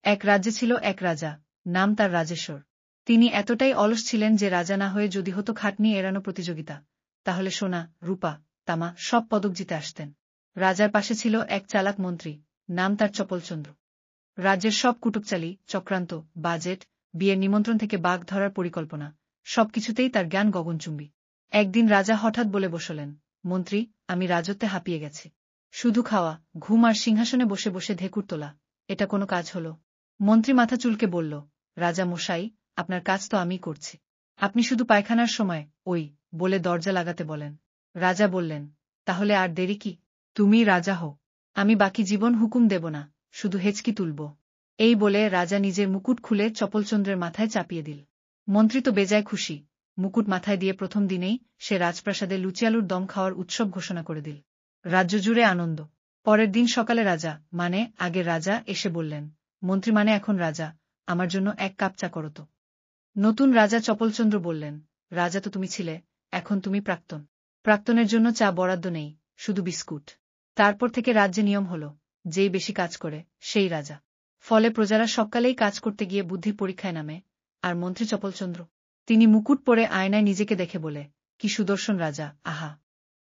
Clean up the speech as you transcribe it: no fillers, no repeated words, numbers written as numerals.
এক রাজ্যে ছিল এক রাজা, নাম তার রাজেশ্বর। তিনি এতটাই অলস ছিলেন যে রাজা না হয়ে যদি হতো খাটনি এড়ানো প্রতিযোগিতা, তাহলে সোনা, রূপা, তামা সব পদক জিতে আসতেন। রাজার পাশে ছিল এক চালাক মন্ত্রী, নাম তার চপলচন্দ্র। রাজ্যের সব কুটুকচালি, চক্রান্ত, বাজেট, বিয়ের নিমন্ত্রণ থেকে বাঘ ধরার পরিকল্পনা, সবকিছুতেই তার জ্ঞান গগনচুম্বী। একদিন রাজা হঠাৎ বলে বসলেন, মন্ত্রী, আমি রাজত্বে হাঁপিয়ে গেছি। শুধু খাওয়া, ঘুম আর সিংহাসনে বসে বসে ঢেকুর তোলা, এটা কোনো কাজ হলো? মন্ত্রী মাথা চুলকে বলল, রাজা মশাই, আপনার কাজ তো আমিই করছি। আপনি শুধু পায়খানার সময় ওই বলে দরজা লাগাতে বলেন। রাজা বললেন, তাহলে আর দেরি কি? তুমি রাজা হও, আমি বাকি জীবন হুকুম দেব না, শুধু হেঁচকি তুলব। এই বলে রাজা নিজের মুকুট খুলে চপলচন্দ্রের মাথায় চাপিয়ে দিল। মন্ত্রী তো বেজায় খুশি, মুকুট মাথায় দিয়ে প্রথম দিনেই সে রাজপ্রাসাদে লুচিয়ালুর দম খাওয়ার উৎসব ঘোষণা করে দিল। রাজ্য জুড়ে আনন্দ। পরের দিন সকালে রাজা, মানে আগের রাজা, এসে বললেন, মন্ত্রী মানে এখন রাজা, আমার জন্য এক কাপ চা করো তো। নতুন রাজা চপলচন্দ্র বললেন, রাজা তো তুমি ছিলে, এখন তুমি প্রাক্তন। প্রাক্তনের জন্য চা বরাদ্দ নেই, শুধু বিস্কুট। তারপর থেকে রাজ্যে নিয়ম হল, যেই বেশি কাজ করে সেই রাজা। ফলে প্রজারা সকালেই কাজ করতে গিয়ে বুদ্ধি পরীক্ষায় নামে, আর মন্ত্রী চপলচন্দ্র, তিনি মুকুট পরে আয়নায় নিজেকে দেখে বলে, কি সুদর্শন রাজা, আহা।